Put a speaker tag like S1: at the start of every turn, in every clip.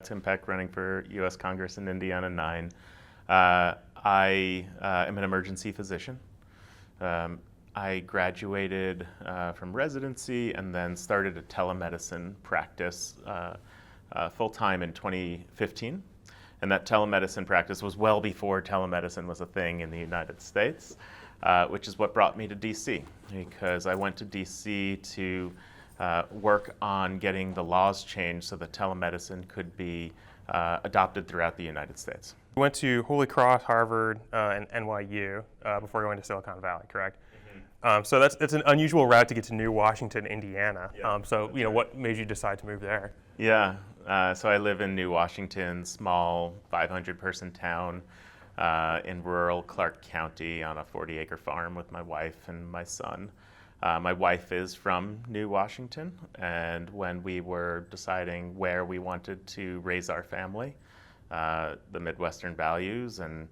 S1: Tim Peck, running for U.S. Congress in Indiana 9. I am an emergency physician. I graduated from residency and then started a telemedicine practice full-time in 2015. And that telemedicine practice was well before telemedicine was a thing in the United States, which is what brought me to DC, because I went to DC to work on getting the laws changed so that telemedicine could be adopted throughout the United States.
S2: You went to Holy Cross, Harvard, and NYU before going to Silicon Valley, correct? Mm-hmm. So that's an unusual route to get to New Washington, Indiana. Yeah, what made you decide to move there?
S1: Yeah, so I live in New Washington, small 500-person town in rural Clark County on a 40-acre farm with my wife and my son. My wife is from New Washington, and when we were deciding where we wanted to raise our family, the Midwestern values and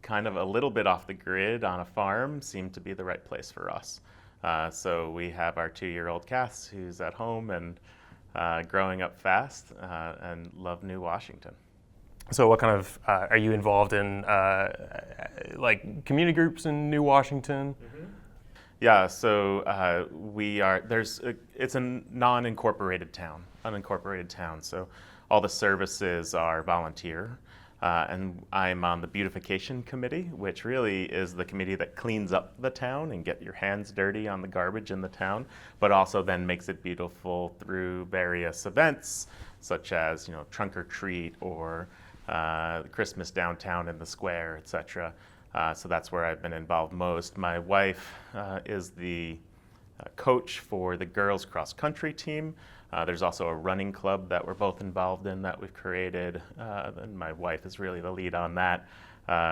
S1: kind of a little bit off the grid on a farm seemed to be the right place for us. So we have our 2-year-old Cass, who's at home and growing up fast, and love New Washington.
S2: So what kind of, are you involved in like community groups in New Washington? Mm-hmm.
S1: Yeah, so it's a non-incorporated town, unincorporated town. So all the services are volunteer. And I'm on the beautification committee, which really is the committee that cleans up the town and get your hands dirty on the garbage in the town, but also then makes it beautiful through various events, such as trunk or treat or Christmas downtown in the square, etc. So that's where I've been involved most. My wife is the coach for the girls cross country team. There's also a running club that we're both involved in that we've created, and my wife is really the lead on that,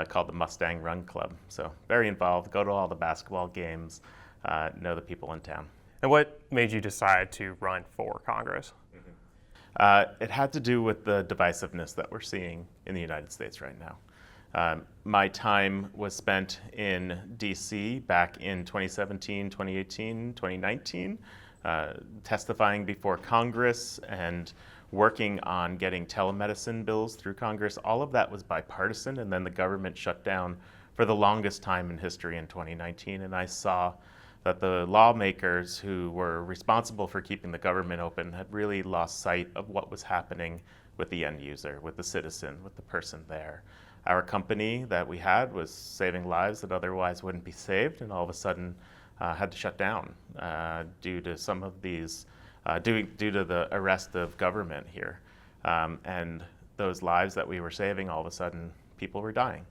S1: called the Mustang Run Club. So very involved, go to all the basketball games, know the people in town.
S2: And what made you decide to run for Congress?
S1: It had to do with the divisiveness that we're seeing in the United States right now. My time was spent in DC back in 2017, 2018, 2019, testifying before Congress and working on getting telemedicine bills through Congress. All of that was bipartisan, and then the government shut down for the longest time in history in 2019, and I saw that the lawmakers who were responsible for keeping the government open had really lost sight of what was happening with the end user, with the citizen, with the person there. Our company that we had was saving lives that otherwise wouldn't be saved, and all of a sudden had to shut down due to some of these, due to the arrest of government here. And those lives that we were saving, all of a sudden, people were dying.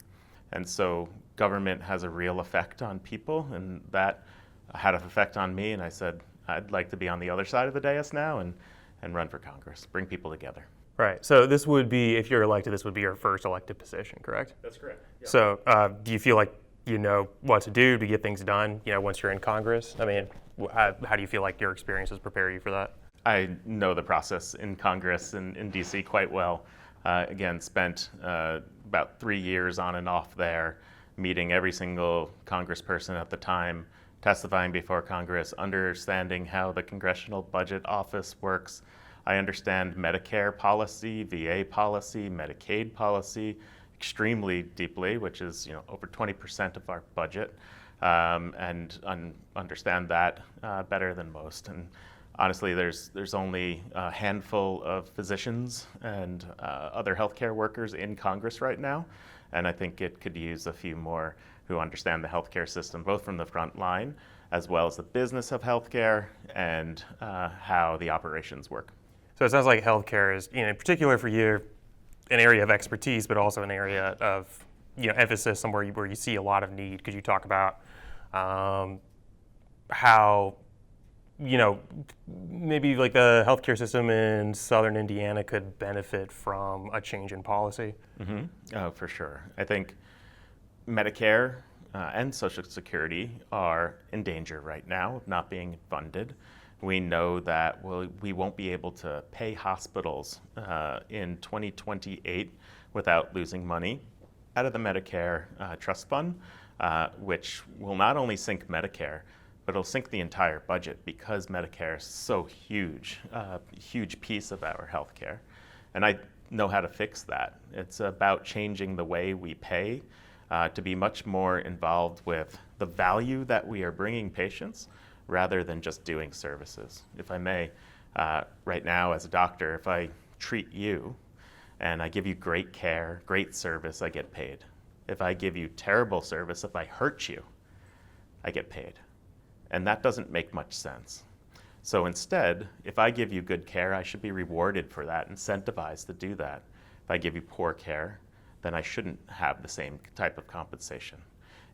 S1: And so government has a real effect on people, and that had an effect on me, and I said, I'd like to be on the other side of the dais now and run for Congress, bring people together.
S2: Right. So this would be, if you're elected, this would be your first elected position, correct?
S1: That's correct. Yeah.
S2: So do you feel like you know what to do to get things done, once you're in Congress? I mean, how do you feel like your experiences prepare you for that?
S1: I know the process in Congress and in DC quite well. Again, spent about 3 years on and off there, meeting every single congressperson at the time, testifying before Congress, understanding how the Congressional Budget Office works. I understand Medicare policy, VA policy, Medicaid policy extremely deeply, which is over 20% of our budget, and understand that better than most. And honestly, there's only a handful of physicians and other healthcare workers in Congress right now, and I think it could use a few more who understand the healthcare system, both from the front line as well as the business of healthcare and how the operations work.
S2: So it sounds like healthcare is, in particular for you, an area of expertise, but also an area of emphasis somewhere where you see a lot of need. Could you talk about how maybe like the healthcare system in southern Indiana could benefit from a change in policy?
S1: Mm-hmm. Oh, for sure. I think Medicare and Social Security are in danger right now of not being funded. We know that we won't be able to pay hospitals in 2028 without losing money out of the Medicare trust fund, which will not only sink Medicare, but it'll sink the entire budget because Medicare is so huge, huge piece of our healthcare. And I know how to fix that. It's about changing the way we pay to be much more involved with the value that we are bringing patients rather than just doing services. If I may, right now as a doctor, if I treat you and I give you great care, great service, I get paid. If I give you terrible service, if I hurt you, I get paid. And that doesn't make much sense. So instead, if I give you good care, I should be rewarded for that, incentivized to do that. If I give you poor care, then I shouldn't have the same type of compensation.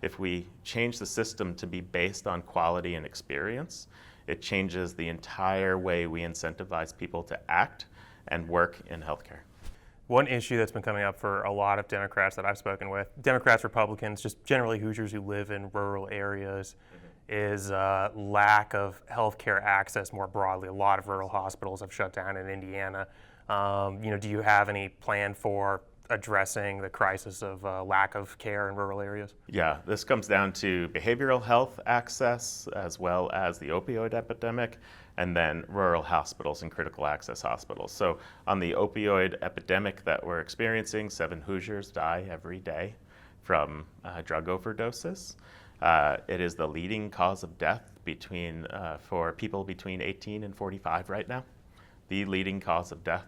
S1: If we change the system to be based on quality and experience, it changes the entire way we incentivize people to act and work in healthcare.
S2: One issue that's been coming up for a lot of Democrats that I've spoken with, Democrats, Republicans, just generally Hoosiers who live in rural areas, is lack of healthcare access more broadly. A lot of rural hospitals have shut down in Indiana. Do you have any plan for addressing the crisis of lack of care in rural areas?
S1: Yeah, this comes down to behavioral health access as well as the opioid epidemic, and then rural hospitals and critical access hospitals. So on the opioid epidemic that we're experiencing, 7 Hoosiers die every day from drug overdoses. It is the leading cause of death for people between 18 and 45 right now, the leading cause of death.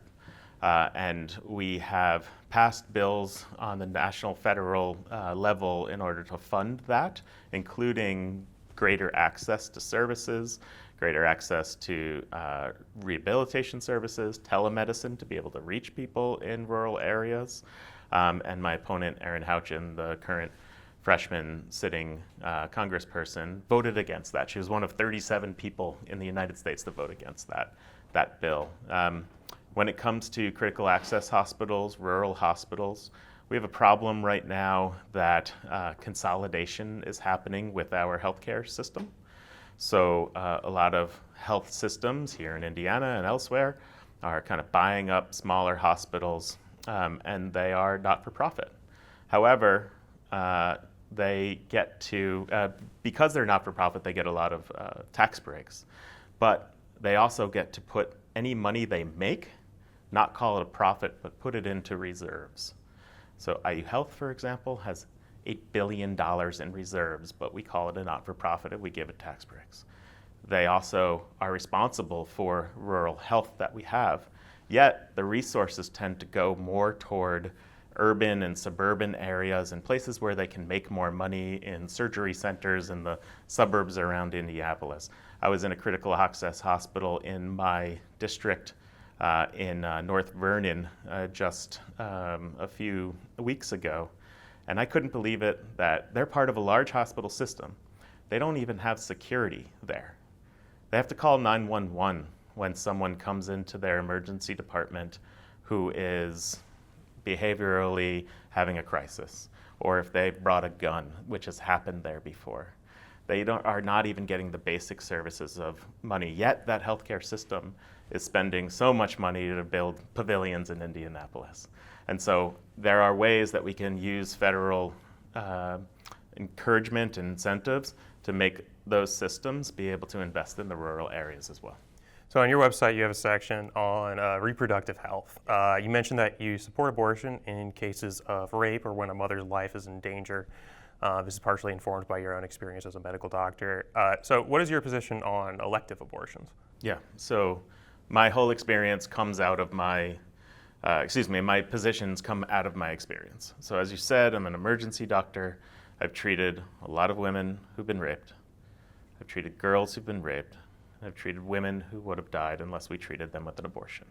S1: And we have passed bills on the national federal level in order to fund that, including greater access to services, greater access to rehabilitation services, telemedicine to be able to reach people in rural areas. And my opponent, Erin Houchin, the current freshman sitting congressperson, voted against that. She was one of 37 people in the United States to vote against that bill. When it comes to critical access hospitals, rural hospitals, we have a problem right now that consolidation is happening with our healthcare system. So a lot of health systems here in Indiana and elsewhere are kind of buying up smaller hospitals, and they are not-for-profit. However, they get to, because they're not-for-profit, they get a lot of tax breaks. But they also get to put any money they make, not call it a profit, but put it into reserves. So IU Health, for example, has $8 billion in reserves, but we call it a not-for-profit and we give it tax breaks. They also are responsible for rural health that we have, yet the resources tend to go more toward urban and suburban areas and places where they can make more money in surgery centers in the suburbs around Indianapolis. I was in a critical access hospital in my district in North Vernon just a few weeks ago, and I couldn't believe it that they're part of a large hospital system. They don't even have security there. They have to call 911 when someone comes into their emergency department who is behaviorally having a crisis, or if they've brought a gun, which has happened there before. They are not even getting the basic services of money, yet that healthcare system is spending so much money to build pavilions in Indianapolis. And so there are ways that we can use federal encouragement and incentives to make those systems be able to invest in the rural areas as well.
S2: So on your website, you have a section on reproductive health. You mentioned that you support abortion in cases of rape or when a mother's life is in danger. This is partially informed by your own experience as a medical doctor. So what is your position on elective abortions?
S1: Yeah, so my whole experience comes out of my positions come out of my experience. So as you said, I'm an emergency doctor. I've treated a lot of women who've been raped. I've treated girls who've been raped. I've treated women who would have died unless we treated them with an abortion.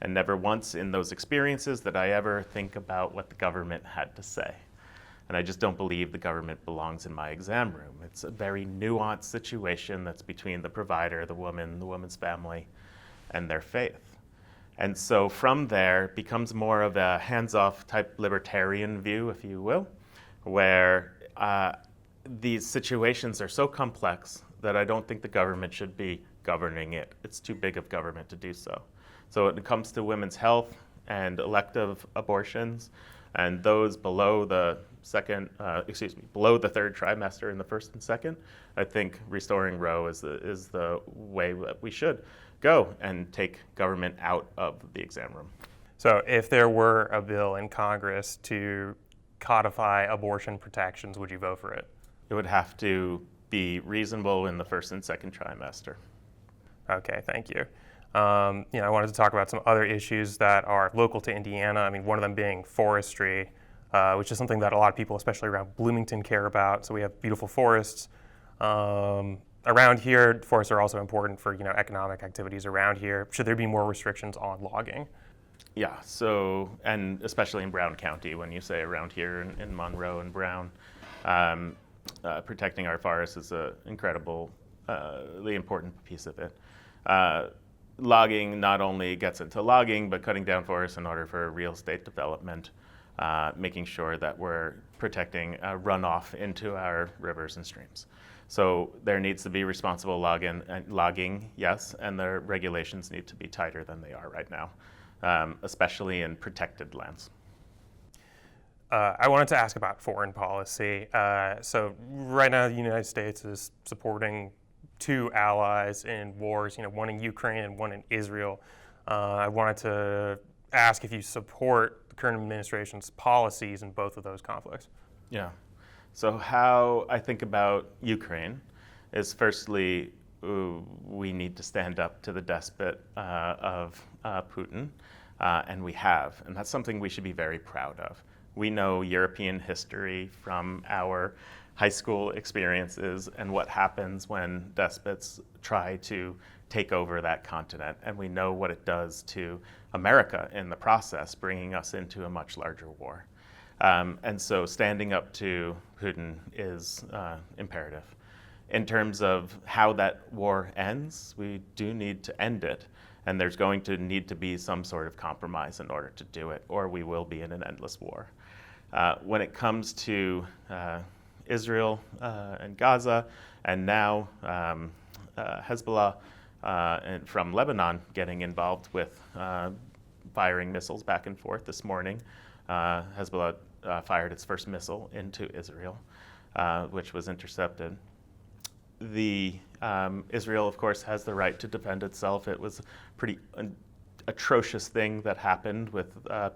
S1: And never once in those experiences did I ever think about what the government had to say. And I just don't believe the government belongs in my exam room. It's a very nuanced situation that's between the provider, the woman's family, and their faith. And so from there it becomes more of a hands-off type libertarian view, if you will, where these situations are so complex that I don't think the government should be governing it. It's too big of government to do so. So when it comes to women's health and elective abortions and those below the below the third trimester in the first and second, I think restoring Roe is the way that we should go and take government out of the exam room.
S2: So if there were a bill in Congress to codify abortion protections, would you vote for it?
S1: It would have to be reasonable in the first and second trimester.
S2: Okay, thank you. I wanted to talk about some other issues that are local to Indiana. I mean, one of them being forestry, which is something that a lot of people, especially around Bloomington, care about. So we have beautiful forests. Around here, forests are also important for economic activities around here. Should there be more restrictions on logging?
S1: Yeah, so, and especially in Brown County, when you say around here in Monroe and Brown, protecting our forests is an incredibly important piece of it. Logging not only gets into logging, but cutting down forests in order for real estate development, making sure that we're protecting runoff into our rivers and streams. So there needs to be responsible logging, yes, and the regulations need to be tighter than they are right now, especially in protected lands.
S2: I wanted to ask about foreign policy. So right now the United States is supporting two allies in wars, one in Ukraine and one in Israel. I wanted to ask if you support the current administration's policies in both of those conflicts.
S1: Yeah. So how I think about Ukraine is firstly, we need to stand up to the despot of Putin, and we have, and that's something we should be very proud of. We know European history from our high school experiences and what happens when despots try to take over that continent. And we know what it does to America in the process, bringing us into a much larger war. And so standing up to Putin is imperative. In terms of how that war ends, we do need to end it. And there's going to need to be some sort of compromise in order to do it, or we will be in an endless war. When it comes to Israel and Gaza, and now Hezbollah and from Lebanon getting involved with firing missiles back and forth this morning. Hezbollah fired its first missile into Israel, which was intercepted. Israel, of course, has the right to defend itself. It was a pretty atrocious thing that happened with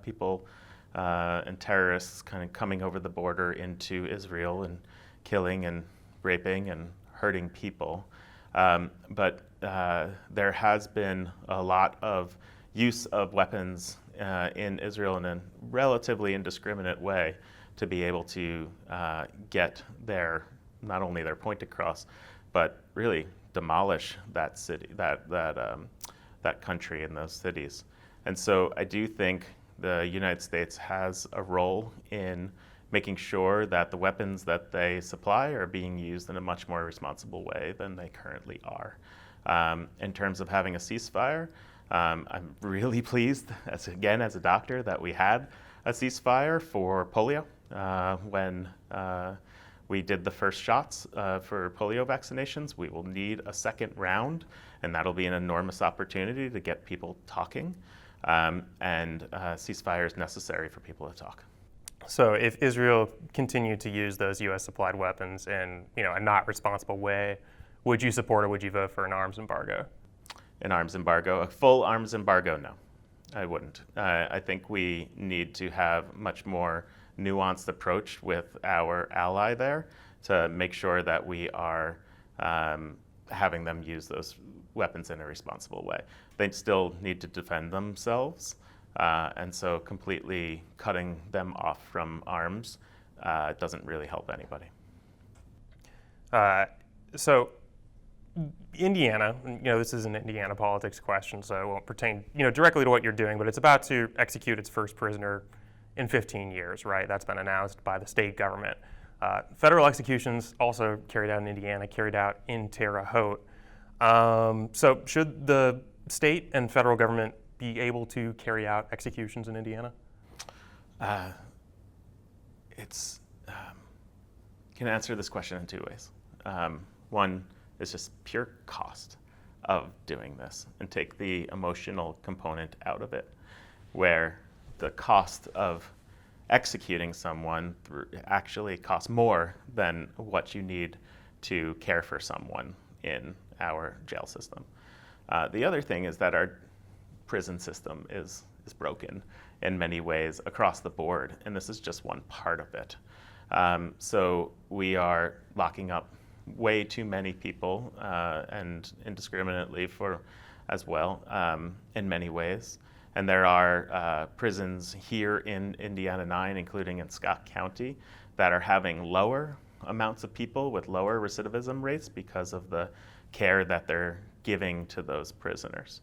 S1: people and terrorists kind of coming over the border into Israel and killing and raping and hurting people. But there has been a lot of use of weapons in Israel in a relatively indiscriminate way to be able to get not only their point across, but really demolish that city, that country and those cities. And so I do think the United States has a role in making sure that the weapons that they supply are being used in a much more responsible way than they currently are. In terms of having a ceasefire, I'm really pleased, as a doctor, that we had a ceasefire for polio when we did the first shots for polio vaccinations. We will need a second round, and that'll be an enormous opportunity to get people talking. And ceasefire is necessary for people to talk.
S2: So if Israel continued to use those U.S. supplied weapons in a not responsible way, would you support or would you vote for an arms embargo?
S1: An arms embargo, a full arms embargo, no, I wouldn't. I think we need to have much more nuanced approach with our ally there to make sure that we are having them use those weapons in a responsible way. They still need to defend themselves, and so completely cutting them off from arms doesn't really help anybody.
S2: So Indiana, this is an Indiana politics question, so it won't pertain, directly to what you're doing, but it's about to execute its first prisoner in 15 years, right? That's been announced by the state government. Federal executions also carried out in Indiana, carried out in Terre Haute. So should the state and federal government be able to carry out executions in Indiana?
S1: Can answer this question in two ways. One is just pure cost of doing this and take the emotional component out of it, where the cost of executing someone actually costs more than what you need to care for someone in our jail system. The other thing is that our prison system is broken in many ways across the board, and this is just one part of it. So we are locking up way too many people and indiscriminately as well in many ways. And there are prisons here in Indiana 9, including in Scott County, that are having lower amounts of people with lower recidivism rates because of the care that they're giving to those prisoners.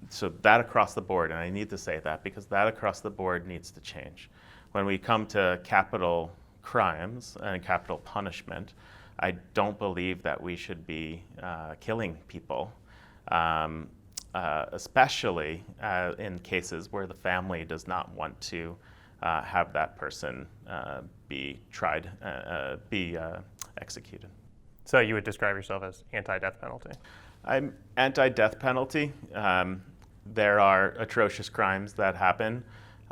S1: So that across the board, and I need to say that because that across the board needs to change. When we come to capital crimes and capital punishment, I don't believe that we should be killing people, especially in cases where the family does not want to have that person be tried, be executed.
S2: So you would describe yourself as anti-death penalty?
S1: I'm anti-death penalty. There are atrocious crimes that happen,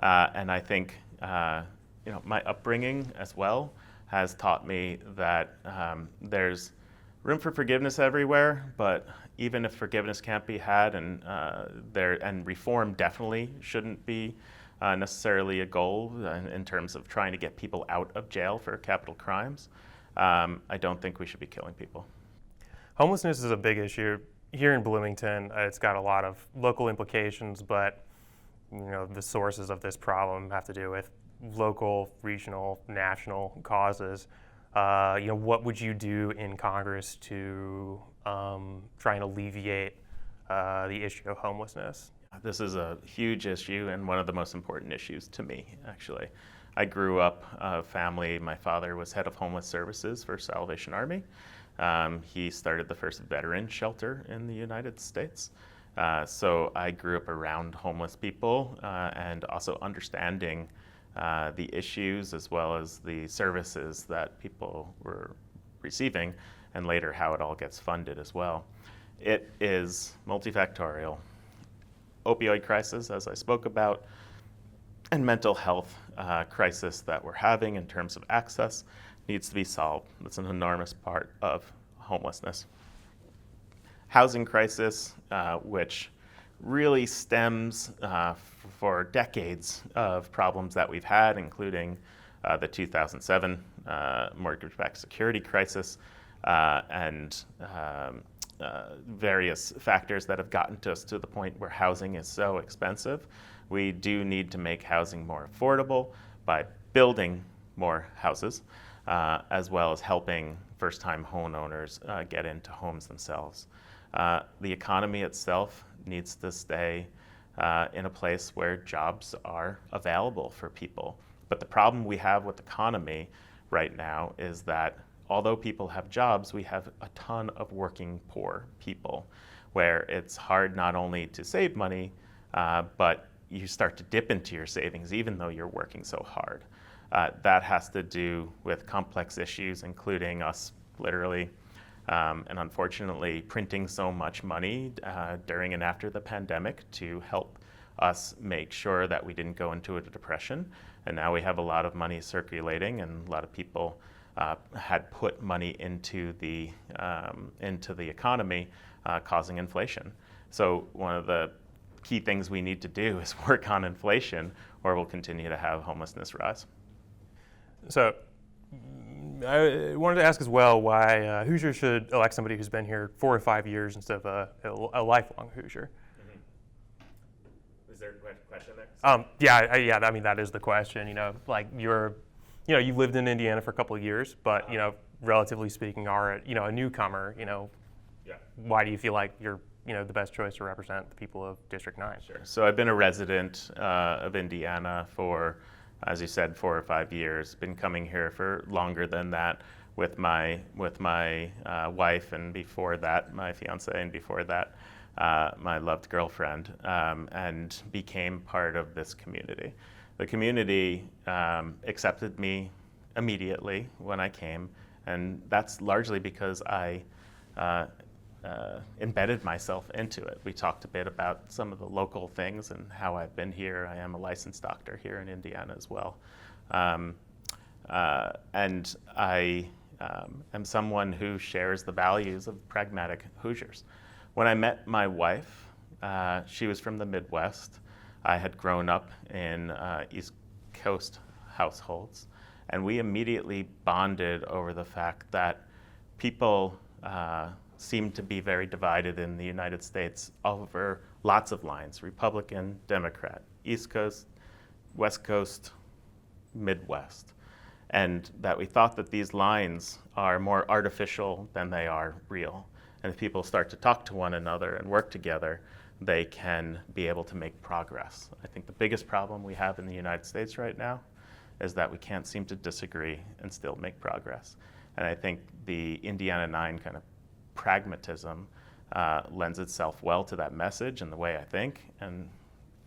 S1: and I think my upbringing as well has taught me that there's room for forgiveness everywhere, but even if forgiveness can't be had, and reform definitely shouldn't be necessarily a goal in terms of trying to get people out of jail for capital crimes, I don't think we should be killing people.
S2: Homelessness is a big issue here in Bloomington. It's got a lot of local implications, but the sources of this problem have to do with local, regional, national causes. What would you do in Congress to try and alleviate the issue of homelessness?
S1: This is a huge issue and one of the most important issues to me, actually. I grew up a family. My father was head of homeless services for Salvation Army. He started the first veteran shelter in the United States. So I grew up around homeless people and also understanding the issues as well as the services that people were receiving, and later how it all gets funded as well. It is multifactorial. Opioid crisis, as I spoke about, and mental health crisis that we're having in terms of access needs to be solved. That's an enormous part of homelessness. Housing crisis, which really stems for decades of problems that we've had, including the 2007 mortgage-backed security crisis and various factors that have gotten us to the point where housing is so expensive. We do need to make housing more affordable by building more houses, as well as helping first-time homeowners get into homes themselves. The economy itself needs to stay in a place where jobs are available for people. But the problem we have with the economy right now is that although people have jobs, we have a ton of working poor people, where it's hard not only to save money, but you start to dip into your savings even though you're working so hard. That has to do with complex issues, including us literally and unfortunately printing so much money during and after the pandemic to help us make sure that we didn't go into a depression. And now we have a lot of money circulating, and a lot of people had put money into the economy, causing inflation. So one of the key things we need to do is work on inflation, or we'll continue to have homelessness rise. So
S2: I wanted to ask as well why Hoosier should elect somebody who's been here 4 or 5 years instead of a lifelong Hoosier.
S1: Is there a question there?
S2: Yeah. I mean, that is the question. You've lived in Indiana for a couple of years, but relatively speaking, are a newcomer.
S1: Yeah.
S2: Why do you feel like you're the best choice to represent the people of District 9?
S1: Sure. So I've been a resident of Indiana for, as you said, 4 or 5 years. Been coming here for longer than that with my wife, and before that, my fiance, and before that, my loved girlfriend, and became part of this community. The community accepted me immediately when I came, and that's largely because I embedded myself into it. We talked a bit about some of the local things and how I've been here. I am a licensed doctor here in Indiana as well. And I am someone who shares the values of pragmatic Hoosiers. When I met my wife, she was from the Midwest. I had grown up in East Coast households, and we immediately bonded over the fact that people seem to be very divided in the United States over lots of lines: Republican, Democrat, East Coast, West Coast, Midwest. And that we thought that these lines are more artificial than they are real. And if people start to talk to one another and work together, they can be able to make progress. I think the biggest problem we have in the United States right now is that we can't seem to disagree and still make progress. And I think the Indiana 9 kind of pragmatism lends itself well to that message and the way I think, and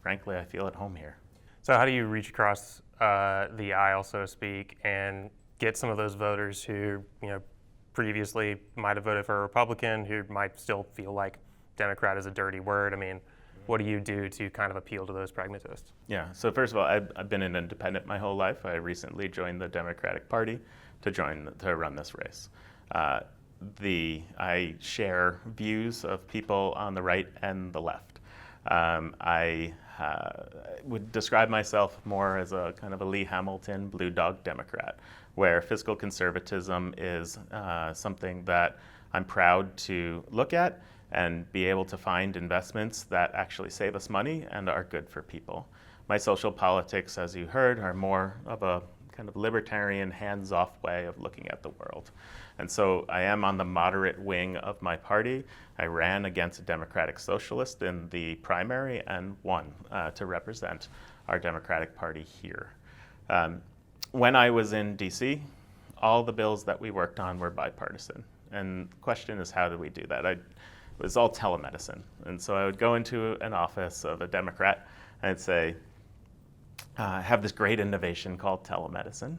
S1: frankly, I feel at home here.
S2: So how do you reach across the aisle, so to speak, and get some of those voters who, previously might have voted for a Republican, who might still feel like Democrat is a dirty word? I mean, what do you do to kind of appeal to those pragmatists?
S1: Yeah, so first of all, I've been an independent my whole life. I recently joined the Democratic Party to run this race. I share views of people on the right and the left. I would describe myself more as a kind of a Lee Hamilton blue dog Democrat, where fiscal conservatism is something that I'm proud to look at and be able to find investments that actually save us money and are good for people. My social politics, as you heard, are more of a kind of libertarian, hands-off way of looking at the world. And so I am on the moderate wing of my party. I ran against a Democratic Socialist in the primary and won to represent our Democratic Party here. When I was in DC, all the bills that we worked on were bipartisan. And the question is, how do we do that? It was all telemedicine. And so I would go into an office of a Democrat and I'd say, I have this great innovation called telemedicine.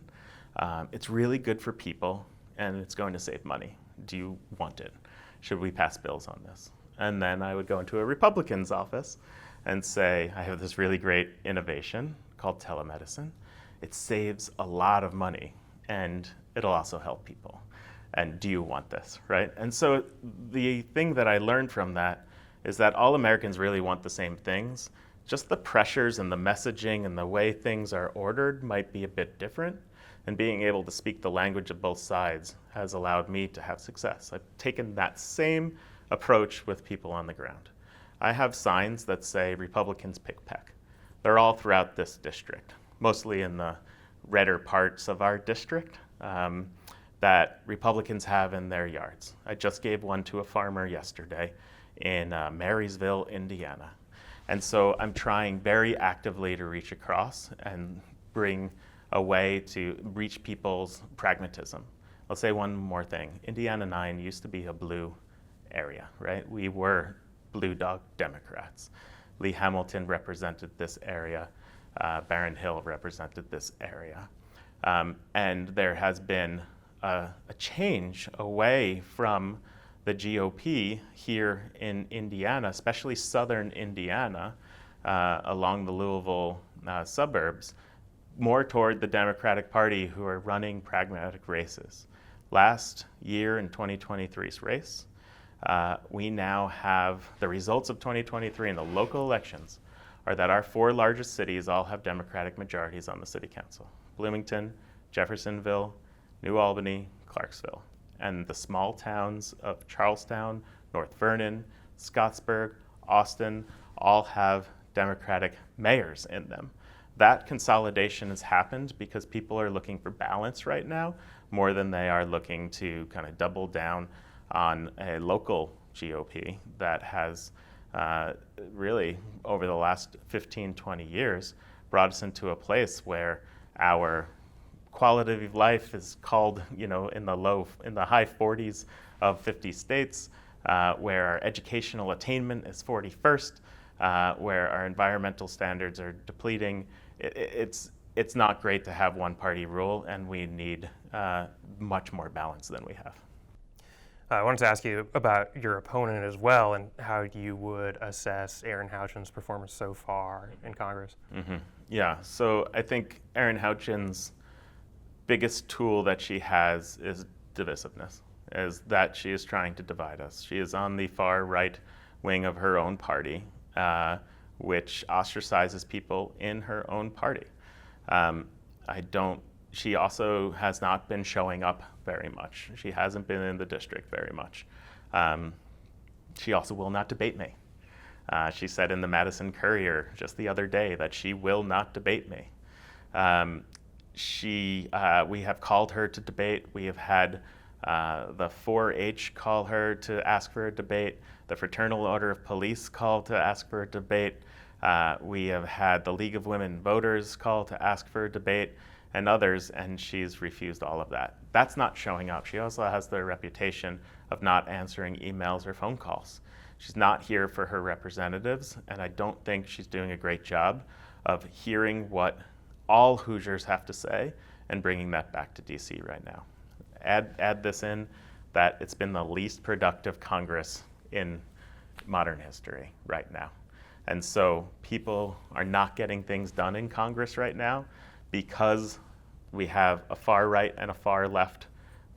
S1: It's really good for people and it's going to save money. Do you want it? Should we pass bills on this? And then I would go into a Republican's office and say, I have this really great innovation called telemedicine. It saves a lot of money and it'll also help people. And do you want this, right? And so the thing that I learned from that is that all Americans really want the same things. Just the pressures and the messaging and the way things are ordered might be a bit different. And being able to speak the language of both sides has allowed me to have success. I've taken that same approach with people on the ground. I have signs that say Republicans pick Peck. They're all throughout this district, mostly in the redder parts of our district. That Republicans have in their yards. I just gave one to a farmer yesterday in Marysville, Indiana. And so I'm trying very actively to reach across and bring a way to reach people's pragmatism. I'll say one more thing. Indiana 9 used to be a blue area, right? We were blue dog Democrats. Lee Hamilton represented this area. Barron Hill represented this area. And there has been a change away from the GOP here in Indiana, especially southern Indiana, along the Louisville suburbs, more toward the Democratic Party, who are running pragmatic races. Last year in 2023's race, we now have the results of 2023 in the local elections are that our 4 largest cities all have Democratic majorities on the city council: Bloomington, Jeffersonville, New Albany, Clarksville. And the small towns of Charlestown, North Vernon, Scottsburg, Austin all have Democratic mayors in them. That consolidation has happened because people are looking for balance right now more than they are looking to kind of double down on a local GOP that has really, over the last 15, 20 years, brought us into a place where our quality of life is called, in the high 40s of 50 states, where our educational attainment is 41st, where our environmental standards are depleting. It's not great to have one party rule, and we need much more balance than we have.
S2: I wanted to ask you about your opponent as well and how you would assess Erin Houchin's performance so far in Congress.
S1: Yeah, so I think Erin Houchin's biggest tool that she has is divisiveness, is that she is trying to divide us. She is on the far right wing of her own party, which ostracizes people in her own party. She also has not been showing up very much. She hasn't been in the district very much. She also will not debate me. She said in the Madison Courier just the other day that she will not debate me. We have called her to debate. We have had the 4-H call her to ask for a debate. The Fraternal Order of Police call to ask for a debate. We have had the League of Women Voters call to ask for a debate, and others, and she's refused all of that. That's not showing up. She also has the reputation of not answering emails or phone calls. She's not here for her representatives, and I don't think she's doing a great job of hearing what all Hoosiers have to say and bringing that back to DC right now. Add this in, that it's been the least productive Congress in modern history right now. And so people are not getting things done in Congress right now because we have a far right and a far left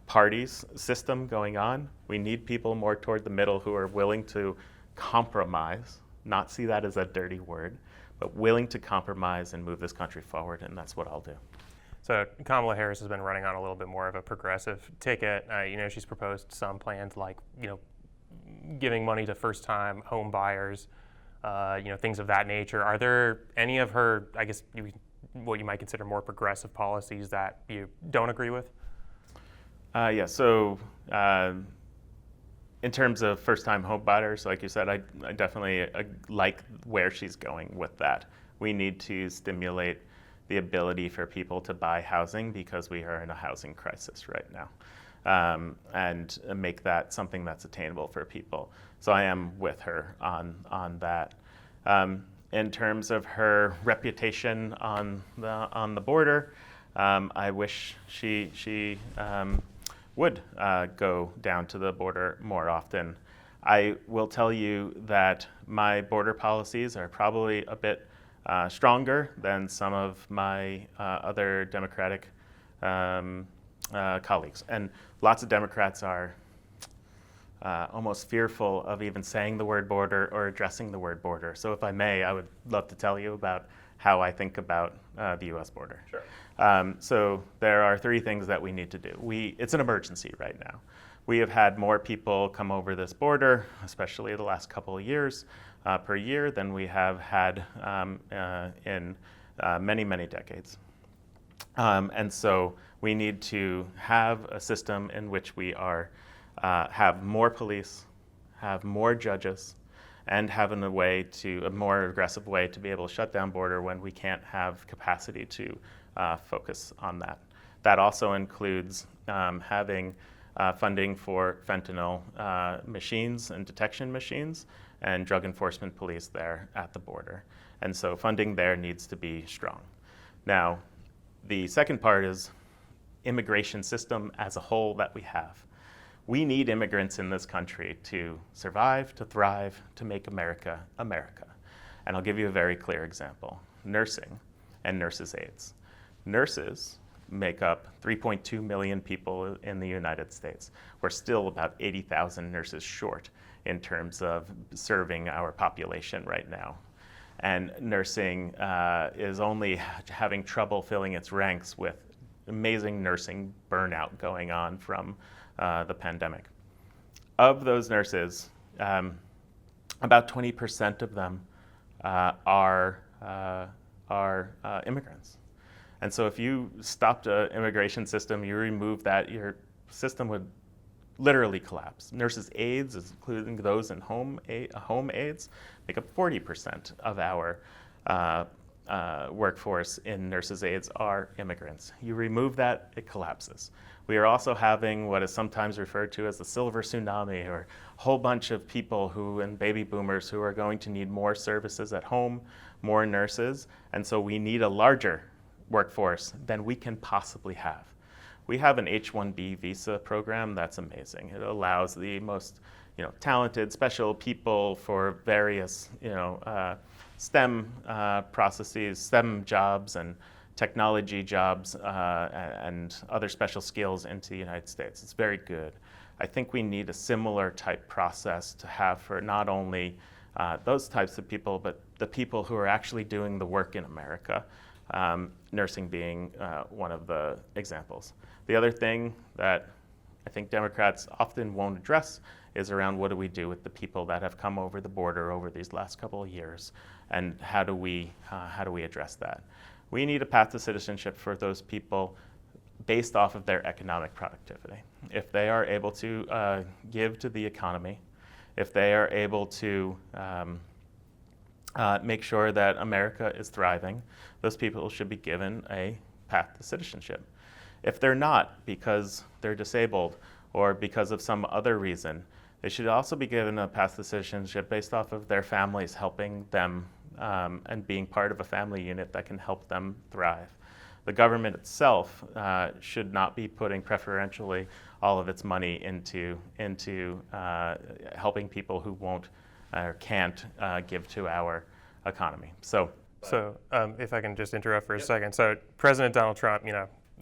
S1: parties system going on. We need people more toward the middle who are willing to compromise, not see that as a dirty word, but willing to compromise and move this country forward, and that's what I'll do.
S2: So Kamala Harris has been running on a little bit more of a progressive ticket. She's proposed some plans like, giving money to first-time home buyers, things of that nature. Are there any of her, what you might consider more progressive policies that you don't agree with?
S1: In terms of first-time home buyers, like you said, I definitely like where she's going with that. We need to stimulate the ability for people to buy housing because we are in a housing crisis right now, and make that something that's attainable for people. So I am with her on that. In terms of her reputation on the border, I wish she would go down to the border more often. I will tell you that my border policies are probably a bit stronger than some of my other Democratic colleagues. And lots of Democrats are almost fearful of even saying the word border or addressing the word border. So if I may, I would love to tell you about how I think about the U.S. border.
S2: Sure.
S1: So there are 3 things that we need to do. It's an emergency right now. We have had more people come over this border, especially the last couple of years, per year than we have had in many, many decades. And so we need to have a system in which we have more police, have more judges, and have a more aggressive way to be able to shut down border when we can't have capacity to focus on that. That also includes having funding for fentanyl machines and detection machines and drug enforcement police there at the border. And so funding there needs to be strong. Now, the second part is immigration system as a whole that we have. We need immigrants in this country to survive, to thrive, to make America, America. And I'll give you a very clear example. Nursing and nurses' aides. Nurses make up 3.2 million people in the United States. We're still about 80,000 nurses short in terms of serving our population right now. And nursing is only having trouble filling its ranks with amazing nursing burnout going on from the pandemic. Of those nurses, about 20% of them are immigrants. And so if you stopped an immigration system, you remove that, your system would literally collapse. Nurses' aides, including those in home aides, make up 40% of our workforce in nurses' aides are immigrants. You remove that, it collapses. We are also having what is sometimes referred to as the silver tsunami, or a whole bunch of people and baby boomers who are going to need more services at home, more nurses, and so we need a larger workforce than we can possibly have. We have an H-1B visa program that's amazing. It allows the most talented, special people for various STEM processes, STEM jobs, and technology jobs, and other special skills into the United States. It's very good. I think we need a similar type process to have for not only those types of people, but the people who are actually doing the work in America, nursing being one of the examples. The other thing that I think Democrats often won't address is around what do we do with the people that have come over the border over these last couple of years, and how do we address that? We need a path to citizenship for those people based off of their economic productivity. If they are able to give to the economy, if they are able to make sure that America is thriving, those people should be given a path to citizenship. If they're not, because they're disabled or because of some other reason, they should also be given a path to citizenship based off of their families helping them and being part of a family unit that can help them thrive. The government itself should not be putting preferentially all of its money into helping people who won't or can't give to our economy. So
S2: if I can just interrupt for a second. So President Donald Trump,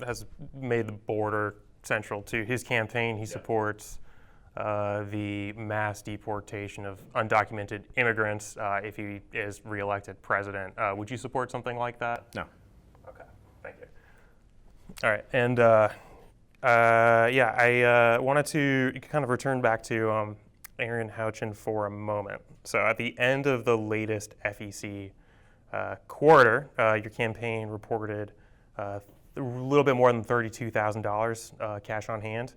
S2: has made the border central to his campaign. He supports the mass deportation of undocumented immigrants if he is reelected president. Would you support something like that?
S1: No.
S2: Okay, thank you. All right, and I wanted to kind of return back to Erin Houchin for a moment. So at the end of the latest FEC quarter, your campaign reported a little bit more than $32,000 cash on hand.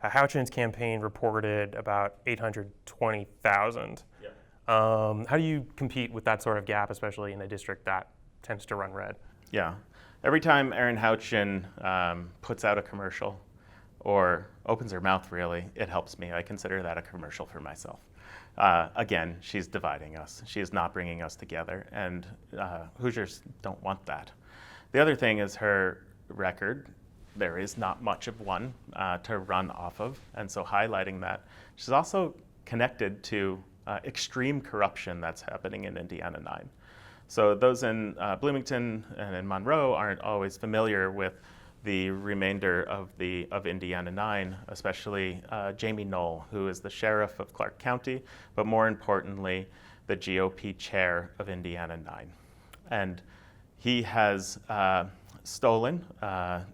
S2: Houchin's campaign reported about $820,000.
S1: Yep.
S2: How do you compete with that sort of gap, especially in a district that tends to run red?
S1: Yeah. Every time Erin Houchin puts out a commercial or opens her mouth, really, it helps me. I consider that a commercial for myself. Again, she's dividing us. She is not bringing us together, and Hoosiers don't want that. The other thing is her record. There is not much of one to run off of, and so highlighting that. She's also connected to extreme corruption that's happening in Indiana 9. So those in Bloomington and in Monroe aren't always familiar with the remainder of Indiana 9, especially Jamie Knoll, who is the sheriff of Clark County, but more importantly, the GOP chair of Indiana 9. And he has stolen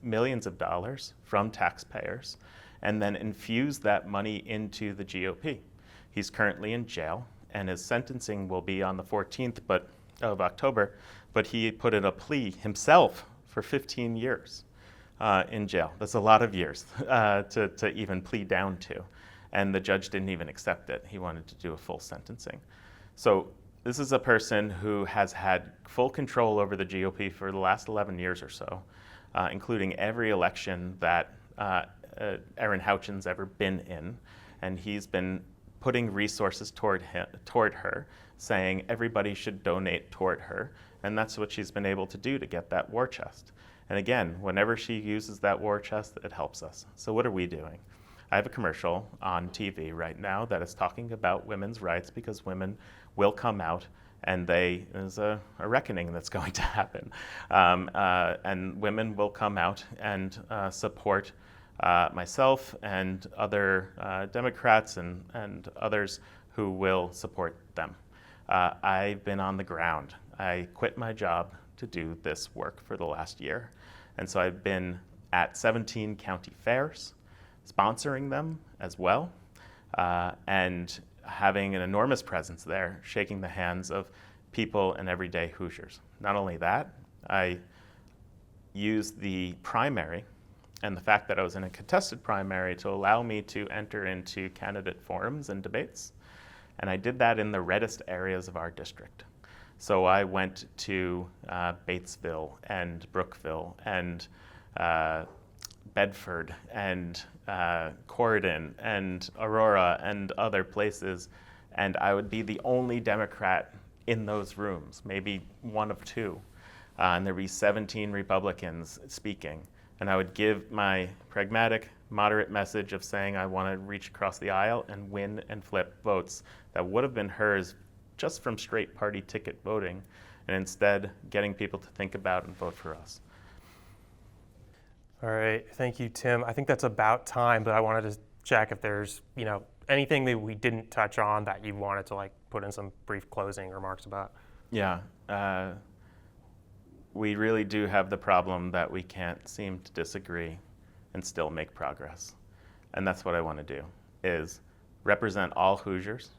S1: millions of dollars from taxpayers and then infused that money into the GOP. He's currently in jail, and his sentencing will be on the 14th of October, but he put in a plea himself for 15 years in jail. That's a lot of years to even plead down to, and the judge didn't even accept it. He wanted to do a full sentencing. So this is a person who has had full control over the GOP for the last 11 years or so, including every election that Erin Houchin's ever been in, and he's been putting resources toward her, saying everybody should donate toward her, and that's what she's been able to do to get that war chest. And again, whenever she uses that war chest, it helps us. So what are we doing? I have a commercial on TV right now that is talking about women's rights, because women will come out, and there's a reckoning that's going to happen. And women will come out and support myself and other Democrats and others who will support them. I've been on the ground. I quit my job to do this work for the last year. And so I've been at 17 county fairs, sponsoring them as well, and having an enormous presence there, shaking the hands of people and everyday Hoosiers. Not only that, I used the primary and the fact that I was in a contested primary to allow me to enter into candidate forums and debates. And I did that in the reddest areas of our district. So I went to Batesville and Brookville and Bedford and Corydon and Aurora and other places, and I would be the only Democrat in those rooms, maybe one of two. And there'd be 17 Republicans speaking. and I would give my pragmatic, moderate message of saying I want to reach across the aisle and win and flip votes that would have been hers just from straight party ticket voting, and instead getting people to think about and vote for us.
S2: All right, thank you, Tim. I think that's about time, but I wanted to check if there's, anything that we didn't touch on that you wanted to put in some brief closing remarks about.
S1: Yeah, we really do have the problem that we can't seem to disagree and still make progress. And that's what I want to do, is represent all Hoosiers,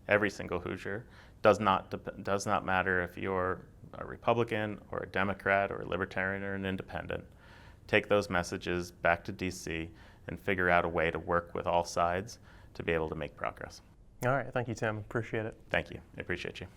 S1: every single Hoosier. Does not matter if you're a Republican or a Democrat or a Libertarian or an Independent. Take those messages back to DC and figure out a way to work with all sides to be able to make progress.
S2: All right, thank you, Tim. Appreciate it.
S1: Thank you. I appreciate you.